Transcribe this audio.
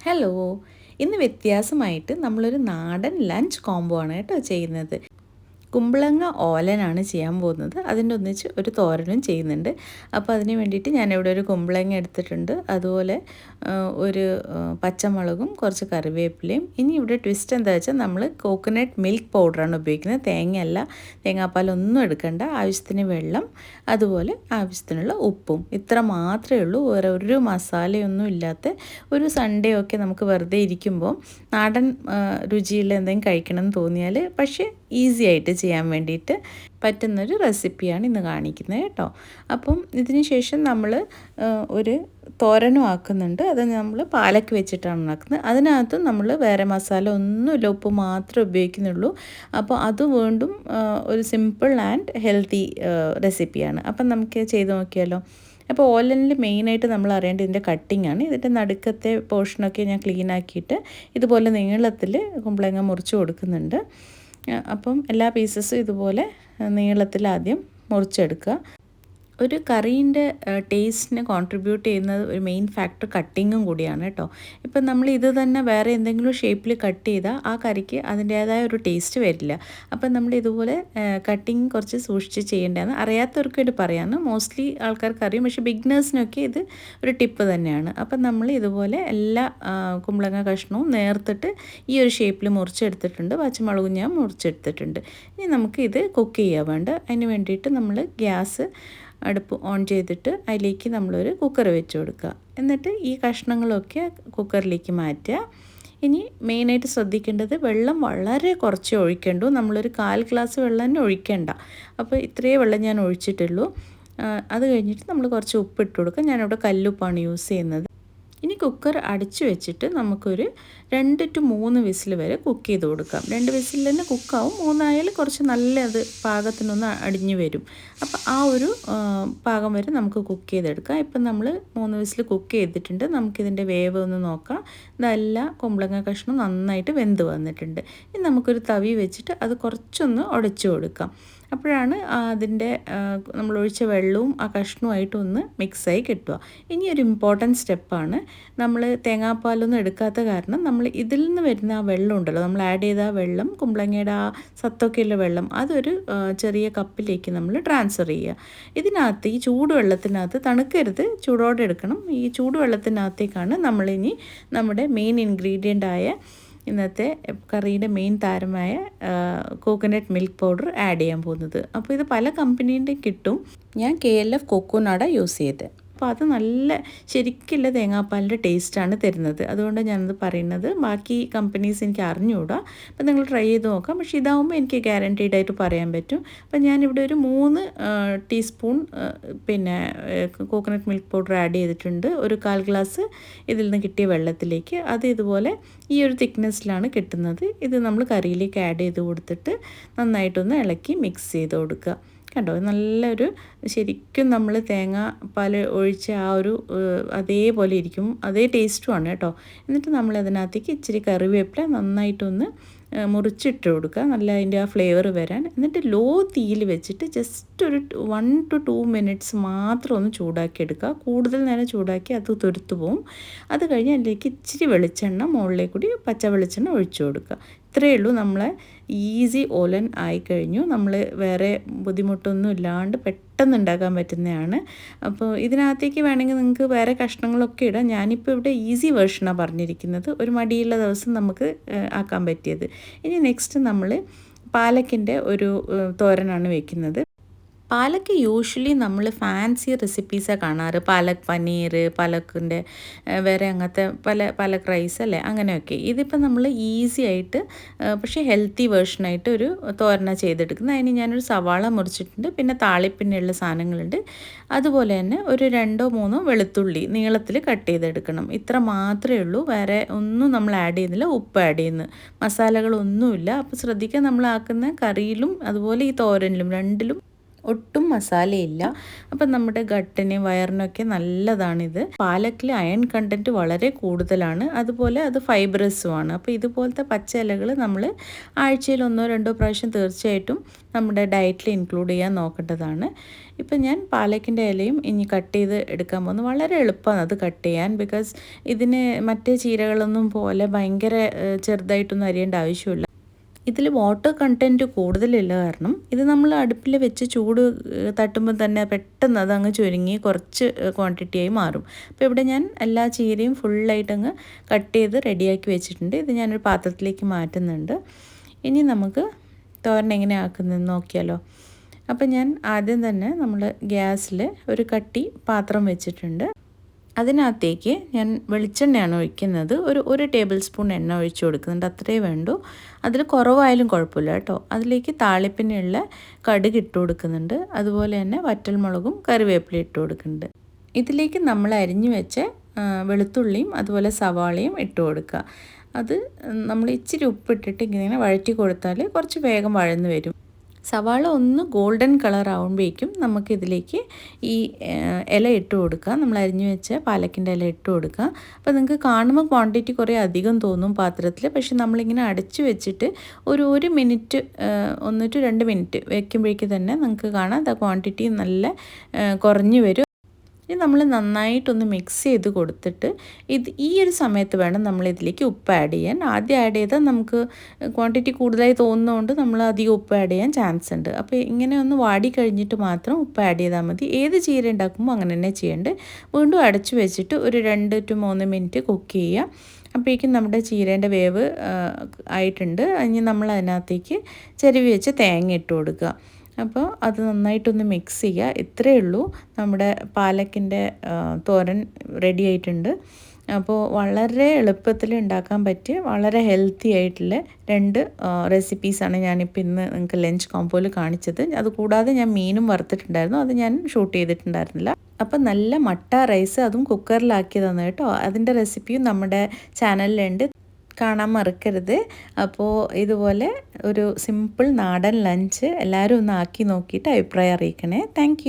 Hello. ഇന്ന് വ്യത്യാസമായിട്ട് നമ്മളൊരു നാടൻ ലഞ്ച് കോംബോ ആണ് കേട്ടോ ചെയ്യുന്നത്. കുമ്പളങ്ങ ഓലനാണ് ചെയ്യാൻ പോകുന്നത്. അതിൻ്റെ ഒന്നിച്ച് ഒരു തോരനും ചെയ്യുന്നുണ്ട്. അപ്പോൾ അതിന് വേണ്ടിയിട്ട് ഞാനിവിടെ ഒരു കുമ്പളങ്ങ എടുത്തിട്ടുണ്ട്. അതുപോലെ ഒരു പച്ചമുളകും കുറച്ച് കറിവേപ്പിലയും. ഇനി ഇവിടെ ട്വിസ്റ്റ് എന്താ വെച്ചാൽ നമ്മൾ കോക്കനട്ട് മിൽക്ക് പൗഡറാണ് ഉപയോഗിക്കുന്നത്. തേങ്ങയല്ല, തേങ്ങാപ്പാലൊന്നും എടുക്കണ്ട. ആവശ്യത്തിന് വെള്ളം, അതുപോലെ ആവശ്യത്തിനുള്ള ഉപ്പും. ഇത്ര മാത്രമേ ഉള്ളൂ. വേറെ ഒരു മസാലയൊന്നും ഇല്ലാത്ത ഒരു സൺഡേ ഒക്കെ നമുക്ക് വെറുതെ ഇരിക്കുമ്പോൾ നാടൻ രുചിയുള്ള എന്തെങ്കിലും കഴിക്കണം എന്ന് തോന്നിയാൽ പക്ഷേ ഈസി ആയിട്ട് ചെയ്യാൻ വേണ്ടിയിട്ട് പറ്റുന്നൊരു റെസിപ്പിയാണ് ഇന്ന് കാണിക്കുന്നത് കേട്ടോ. അപ്പം ഇതിന് ശേഷം നമ്മൾ ഒരു തോരനും ആക്കുന്നുണ്ട്. അത് നമ്മൾ പാലക്ക് വെച്ചിട്ടാണ് ആക്കുന്നത്. അതിനകത്ത് നമ്മൾ വേറെ മസാല ഒന്നുമില്ല, ഉപ്പ് മാത്രമേ ഉപയോഗിക്കുന്നുള്ളൂ. അപ്പോൾ അത് വീണ്ടും ഒരു സിമ്പിൾ ആൻഡ് ഹെൽത്തി റെസിപ്പിയാണ്. അപ്പം നമുക്ക് ചെയ്ത് നോക്കിയാലോ. അപ്പോൾ ഓലനിൽ മെയിനായിട്ട് നമ്മൾ അറിയേണ്ടത് ഇതിൻ്റെ കട്ടിംഗ് ആണ്. ഇതിൻ്റെ നടുക്കത്തെ പോർഷനൊക്കെ ഞാൻ ക്ലീൻ ആക്കിയിട്ട് ഇതുപോലെ നീളത്തിൽ കുമ്പളങ്ങ മുറിച്ച് കൊടുക്കുന്നുണ്ട്. അപ്പം എല്ലാ പീസസും ഇതുപോലെ നീളത്തിൽ ആദ്യം മുറിച്ചെടുക്കുക. ഒരു കറീൻ്റെ ടേസ്റ്റിനെ കോൺട്രിബ്യൂട്ട് ചെയ്യുന്നത് ഒരു മെയിൻ ഫാക്ടർ കട്ടിങ്ങും കൂടിയാണ് കേട്ടോ. ഇപ്പം നമ്മൾ ഇത് തന്നെ വേറെ എന്തെങ്കിലും ഷേപ്പിൽ കട്ട് ചെയ്താൽ ആ കറിക്ക് അതിൻ്റേതായ ഒരു ടേസ്റ്റ് വരില്ല. അപ്പം നമ്മൾ ഇതുപോലെ കട്ടിങ് കുറച്ച് സൂക്ഷിച്ച് ചെയ്യേണ്ടതാണ്. അറിയാത്തവർക്ക് ഇത് പറയാമെന്ന് മോസ്റ്റ്ലി ആൾക്കാർക്ക് അറിയും, പക്ഷേ ബിഗ്നേഴ്സിനൊക്കെ ഇത് ഒരു ടിപ്പ് തന്നെയാണ്. അപ്പം നമ്മൾ ഇതുപോലെ എല്ലാ കുമ്പളങ്ങ കഷ്ണവും നേർത്തിട്ട് ഈ ഒരു ഷേപ്പിൽ മുറിച്ചെടുത്തിട്ടുണ്ട്. പച്ചമുളകും ഞാൻ മുറിച്ചെടുത്തിട്ടുണ്ട്. ഇനി നമുക്ക് ഇത് കുക്ക് ചെയ്യാൻ വേണ്ട. അതിന് വേണ്ടിയിട്ട് നമ്മൾ ഗ്യാസ് അടുപ്പ് ഓൺ ചെയ്തിട്ട് അതിലേക്ക് നമ്മളൊരു കുക്കർ വെച്ച് കൊടുക്കുക. എന്നിട്ട് ഈ കഷ്ണങ്ങളൊക്കെ കുക്കറിലേക്ക് മാറ്റുക. ഇനി മെയിനായിട്ട് ശ്രദ്ധിക്കേണ്ടത് വെള്ളം വളരെ കുറച്ച് ഒഴിക്കേണ്ടൂ. നമ്മളൊരു 1/4 ഗ്ലാസ് വെള്ളം തന്നെ ഒഴിക്കേണ്ട. അപ്പോൾ ഇത്രയേ വെള്ളം ഞാൻ ഒഴിച്ചിട്ടുള്ളൂ. അത് കഴിഞ്ഞിട്ട് നമ്മൾ കുറച്ച് ഉപ്പ് ഇട്ട് കൊടുക്കുക. ഞാനിവിടെ കല്ലുപ്പാണ് യൂസ് ചെയ്യുന്നത്. ഇനി കുക്കർ അടച്ചു വെച്ചിട്ട് നമുക്കൊരു 2 to 3 വിസിൽ വരെ കുക്ക് ചെയ്ത് കൊടുക്കാം. 2 വിസിൽ തന്നെ കുക്കാവും. 3 കുറച്ച് നല്ല അത് പാകത്തിനൊന്ന് അടിഞ്ഞു വരും. അപ്പോൾ ആ ഒരു പാകം വരെ നമുക്ക് കുക്ക് ചെയ്തെടുക്കാം. ഇപ്പം നമ്മൾ 3 വിസിൽ കുക്ക് ചെയ്തിട്ടുണ്ട്. നമുക്കിതിൻ്റെ വേവ് ഒന്ന് നോക്കാം. ഇതെല്ലാം കുമ്പളങ്ങ കഷ്ണം നന്നായിട്ട് വെന്ത് വന്നിട്ടുണ്ട്. ഇനി നമുക്കൊരു തവി വെച്ചിട്ട് അത് കുറച്ചൊന്ന് ഉടച്ചു കൊടുക്കാം. അപ്പോഴാണ് അതിൻ്റെ നമ്മൾ ഒഴിച്ച വെള്ളവും ആ കഷ്ണവുമായിട്ടൊന്ന് മിക്സായി കിട്ടുക. ഇനി ഒരു ഇമ്പോർട്ടൻറ്റ് സ്റ്റെപ്പാണ്. നമ്മൾ തേങ്ങാപ്പാലൊന്നും എടുക്കാത്ത കാരണം നമ്മൾ ഇതിൽ നിന്ന് വരുന്ന ആ വെള്ളം ഉണ്ടല്ലോ, നമ്മൾ ആഡ് ചെയ്ത ആ വെള്ളം, കുമ്പളങ്ങയുടെ ആ സത്തൊക്കെയുള്ള വെള്ളം, അതൊരു ചെറിയ കപ്പിലേക്ക് നമ്മൾ ട്രാൻസ്ഫർ ചെയ്യുക. ഇതിനകത്ത് ഈ ചൂടുവെള്ളത്തിനകത്ത്, തണുക്കരുത്, ചൂടോടെ എടുക്കണം. ഈ ചൂടുവെള്ളത്തിനകത്തേക്കാണ് നമ്മളിനി നമ്മുടെ മെയിൻ ഇൻഗ്രീഡിയൻ്റായ ഇന്നത്തെ കറിയുടെ മെയിൻ താരമായ കോക്കനട്ട് മിൽക്ക് പൗഡർ ആഡ് ചെയ്യാൻ പോകുന്നത്. അപ്പോൾ ഇത് പല കമ്പനീൻ്റെ കിട്ടും. ഞാൻ KLF കോക്കോനാട യൂസ് ചെയ്തത്. അപ്പോൾ അത് നല്ല ശരിക്കുള്ള തേങ്ങാപ്പാലിൻ്റെ ടേസ്റ്റാണ് തരുന്നത്. അതുകൊണ്ട് ഞാനത് പറയുന്നത്. ബാക്കി കമ്പനീസ് എനിക്ക് അറിഞ്ഞുകൂടാ. അപ്പോൾ നിങ്ങൾ ട്രൈ ചെയ്ത് നോക്കാം. പക്ഷേ ഇതാവുമ്പോൾ എനിക്ക് ഗ്യാരൻറ്റീഡ് ആയിട്ട് പറയാൻ പറ്റും. അപ്പോൾ ഞാനിവിടെ ഒരു 3 ടീസ്പൂൺ പിന്നെ കോക്കനട്ട് മിൽക്ക് പൗഡർ ആഡ് ചെയ്തിട്ടുണ്ട്. ഒരു 1/4 ഗ്ലാസ് ഇതിൽ നിന്ന് കിട്ടിയ വെള്ളത്തിലേക്ക്. അത് ഇതുപോലെ ഈ ഒരു തിക്നെസ്സിലാണ് കിട്ടുന്നത്. ഇത് നമ്മൾ കറിയിലേക്ക് ആഡ് ചെയ്ത് കൊടുത്തിട്ട് നന്നായിട്ടൊന്ന് ഇളക്കി മിക്സ് ചെയ്ത് കൊടുക്കുക. കണ്ടോ, നല്ലൊരു ശരിക്കും നമ്മൾ തേങ്ങാപ്പാൽ ഒഴിച്ച ആ ഒരു അതേപോലെ ഇരിക്കും, അതേ ടേസ്റ്റുമാണ് കേട്ടോ. എന്നിട്ട് നമ്മൾ അതിനകത്തേക്ക് ഇച്ചിരി കറിവേപ്പില നന്നായിട്ടൊന്ന് മുറിച്ചിട്ട് കൊടുക്കുക, നല്ല അതിൻ്റെ ആ ഫ്ലേവർ വരാൻ. എന്നിട്ട് ലോ തീയിൽ വെച്ചിട്ട് ജസ്റ്റ് ഒരു 1 to 2 മിനിറ്റ്സ് മാത്രം ഒന്ന് ചൂടാക്കി എടുക്കുക. കൂടുതൽ നേരം ചൂടാക്കി അത് തുരുത്തു പോവും. അത് കഴിഞ്ഞ് അതിലേക്ക് ഇച്ചിരി വെളിച്ചെണ്ണ മുകളിലേക്ക് കൂടി പച്ച വെളിച്ചെണ്ണ ഒഴിച്ചു കൊടുക്കുക. ഇത്രയേ ഉള്ളൂ. നമ്മളെ ഈസി ഓലൻ ആയിക്കഴിഞ്ഞു. നമ്മൾ വേറെ ബുദ്ധിമുട്ടൊന്നും ഇല്ലാണ്ട് പെട്ടെന്ന് ഉണ്ടാക്കാൻ പറ്റുന്നതാണ്. അപ്പോൾ ഇതിനകത്തേക്ക് വേണമെങ്കിൽ നിങ്ങൾക്ക് വേറെ കഷ്ണങ്ങളൊക്കെ ഇടാം. ഞാനിപ്പോൾ ഇവിടെ ഈസി വേർഷനാണ് പറഞ്ഞിരിക്കുന്നത്, ഒരു മടിയുള്ള ദിവസം നമുക്ക് ആക്കാൻ പറ്റിയത്. ഇനി നെക്സ്റ്റ് നമ്മൾ പാലക്കിൻ്റെ ഒരു തോരനാണ് വയ്ക്കുന്നത്. പാലക്ക് യൂഷ്വലി നമ്മൾ ഫാൻസി റെസിപ്പീസാണ് കാണാറ്. പാലക് പനീർ, പാലക്കിൻ്റെ വേറെ അങ്ങനത്തെ പാലക് റൈസ് അല്ലേ, അങ്ങനെയൊക്കെ. ഇതിപ്പോൾ നമ്മൾ ഈസി ആയിട്ട് പക്ഷേ ഹെൽത്തി വേർഷനായിട്ട് ഒരു തോരന ചെയ്തെടുക്കുന്നത്. അതിന് ഞാനൊരു സവാള മുറിച്ചിട്ടുണ്ട്, പിന്നെ താളിപ്പിനുള്ള സാധനങ്ങളുണ്ട്. അതുപോലെ തന്നെ ഒരു 2-3 വെളുത്തുള്ളി നീളത്തിൽ കട്ട് ചെയ്തെടുക്കണം. ഇത്ര മാത്രമേ ഉള്ളൂ. വേറെ ഒന്നും നമ്മൾ ആഡ് ചെയ്യുന്നില്ല. ഉപ്പ് ആഡ് ചെയ്യുന്നു, മസാലകളൊന്നുമില്ല. അപ്പോൾ ശ്രദ്ധിക്കുക, നമ്മൾ ആക്കുന്ന കറിയിലും അതുപോലെ ഈ തോരനിലും രണ്ടിലും ഒട്ടും മസാലയില്ല. അപ്പം നമ്മുടെ ഗട്ടിന് വയറിനൊക്കെ നല്ലതാണിത്. പാലക്കിൽ അയൺ കണ്ടൻറ്റ് വളരെ കൂടുതലാണ്, അതുപോലെ അത് ഫൈബ്രസുമാണ്. അപ്പോൾ ഇതുപോലത്തെ പച്ച ഇലകൾ നമ്മൾ ആഴ്ചയിൽ 1-2 പ്രാവശ്യം തീർച്ചയായിട്ടും നമ്മുടെ ഡയറ്റിൽ ഇൻക്ലൂഡ് ചെയ്യാൻ നോക്കേണ്ടതാണ്. ഇപ്പം ഞാൻ പാലക്കിൻ്റെ ഇലയും ഇനി കട്ട് ചെയ്ത് എടുക്കാൻ പോകുന്നു. വളരെ എളുപ്പമാണ് അത് കട്ട് ചെയ്യാൻ. ബിക്കോസ് ഇതിന് മറ്റേ ചീരകളൊന്നും പോലെ ഭയങ്കര ചെറുതായിട്ടൊന്നും അരിയേണ്ട ആവശ്യമില്ല. ഇതിൽ വാട്ടർ കണ്ടൻറ്റ് കൂടുതലുള്ള കാരണം ഇത് നമ്മൾ അടുപ്പിൽ വെച്ച് ചൂട് തട്ടുമ്പോൾ തന്നെ പെട്ടെന്ന് അതങ്ങ് ചുരുങ്ങി കുറച്ച് ക്വാണ്ടിറ്റിയായി മാറും. അപ്പോൾ ഇവിടെ ഞാൻ എല്ലാ ചീരയും ഫുള്ളായിട്ടങ്ങ് കട്ട് ചെയ്ത് റെഡിയാക്കി വെച്ചിട്ടുണ്ട്. ഇത് ഞാനൊരു പാത്രത്തിലേക്ക് മാറ്റുന്നുണ്ട്. ഇനി നമുക്ക് തോരൻ എങ്ങനെ ആക്കുന്നതെന്ന് നോക്കിയാലോ. അപ്പോൾ ഞാൻ ആദ്യം തന്നെ നമ്മൾ ഗ്യാസിൽ ഒരു കട്ടി പാത്രം വെച്ചിട്ടുണ്ട്. അതിനകത്തേക്ക് ഞാൻ വെളിച്ചെണ്ണയാണ് ഒഴിക്കുന്നത്. ഒരു ടേബിൾ സ്പൂൺ എണ്ണ ഒഴിച്ച് കൊടുക്കുന്നുണ്ട്, അത്രേ വേണ്ടൂ. അതിൽ കുറവായാലും കുഴപ്പമില്ല കേട്ടോ. അതിലേക്ക് താളിപ്പിനുള്ള കടുക് ഇട്ട് കൊടുക്കുന്നുണ്ട്, അതുപോലെ തന്നെ വറ്റൽമുളകും കറിവേപ്പില ഇട്ട് കൊടുക്കുന്നുണ്ട്. ഇതിലേക്ക് നമ്മൾ അരിഞ്ഞു വെച്ച വെളുത്തുള്ളിയും അതുപോലെ സവാളയും ഇട്ട് കൊടുക്കുക. അത് നമ്മൾ ഇച്ചിരി ഉപ്പിട്ടിട്ട് ഇങ്ങനെ വഴറ്റി കൊടുത്താൽ കുറച്ച് വേഗം വഴന്ന് വരും. സവാള ഒന്ന് ഗോൾഡൻ കളർ ആകുമ്പോഴേക്കും നമുക്കിതിലേക്ക് ഈ ഇല ഇട്ട് കൊടുക്കുക. നമ്മൾ അരിഞ്ഞു വെച്ച പാലക്കിൻ്റെ ഇല ഇട്ട് കൊടുക്കുക. അപ്പോൾ നിങ്ങൾക്ക് കാണുമ്പോൾ ക്വാണ്ടിറ്റി കുറേ അധികം തോന്നും പാത്രത്തിൽ. പക്ഷെ നമ്മളിങ്ങനെ അടച്ചു വെച്ചിട്ട് ഒരു മിനിറ്റ് 1 to 2 മിനിറ്റ് വയ്ക്കുമ്പോഴേക്ക് തന്നെ നിങ്ങൾക്ക് കാണാം ആ ക്വാണ്ടിറ്റി നല്ല കുറഞ്ഞു വരും. ഇനി നമ്മൾ നന്നായിട്ടൊന്ന് മിക്സ് ചെയ്ത് കൊടുത്തിട്ട് ഈ ഒരു സമയത്ത് വേണം നമ്മളിതിലേക്ക് ഉപ്പ് ആഡ് ചെയ്യാൻ. ആദ്യം ആഡ് ചെയ്താൽ നമുക്ക് ക്വാണ്ടിറ്റി കൂടുതലായി തോന്നുന്നതുകൊണ്ട് നമ്മൾ അധികം ഉപ്പ് ആഡ് ചെയ്യാൻ ചാൻസ് ഉണ്ട്. അപ്പോൾ ഇങ്ങനെ ഒന്ന് വാടി കഴിഞ്ഞിട്ട് മാത്രം ഉപ്പ് ആഡ് ചെയ്താൽ മതി. ഏത് ചീര ഉണ്ടാക്കുമ്പോൾ അങ്ങനെ തന്നെ ചെയ്യേണ്ടത്. വീണ്ടും അടച്ചു വെച്ചിട്ട് ഒരു 2 to 3 മിനിറ്റ് കുക്ക് ചെയ്യുക. അപ്പോഴേക്കും നമ്മുടെ ചീരേൻ്റെ വേവ് ആയിട്ടുണ്ട്. ഇനി നമ്മൾ അതിനകത്തേക്ക് ചിരവി വെച്ച് തേങ്ങ ഇട്ട് കൊടുക്കുക. അപ്പോൾ അത് നന്നായിട്ടൊന്ന് മിക്സ് ചെയ്യുക. ഇത്രയേ ഉള്ളൂ, നമ്മുടെ പാലക്കിൻ്റെ തോരൻ റെഡി ആയിട്ടുണ്ട്. അപ്പോൾ വളരെ എളുപ്പത്തിൽ ഉണ്ടാക്കാൻ പറ്റിയ വളരെ ഹെൽത്തി ആയിട്ടുള്ള 2 റെസിപ്പീസാണ് ഞാനിപ്പോൾ ഇന്ന് നിങ്ങൾക്ക് ലഞ്ച് കോംബോയിൽ കാണിച്ചത്. അതുകൂടാതെ ഞാൻ മീനും വറുത്തിട്ടുണ്ടായിരുന്നു, അത് ഞാൻ ഷൂട്ട് ചെയ്തിട്ടുണ്ടായിരുന്നില്ല. അപ്പോൾ നല്ല മട്ട റൈസ്, അതും കുക്കറിലാക്കിയതാണ് കേട്ടോ. അതിൻ്റെ റെസിപ്പിയും നമ്മുടെ ചാനലിലുണ്ട്, കാണാൻ മറക്കരുത്. അപ്പോൾ ഇതുപോലെ ഒരു സിമ്പിൾ നാടൻ ലഞ്ച് എല്ലാവരും ഒന്ന് ആക്കി നോക്കിയിട്ട് അഭിപ്രായം അറിയിക്കണേ. താങ്ക്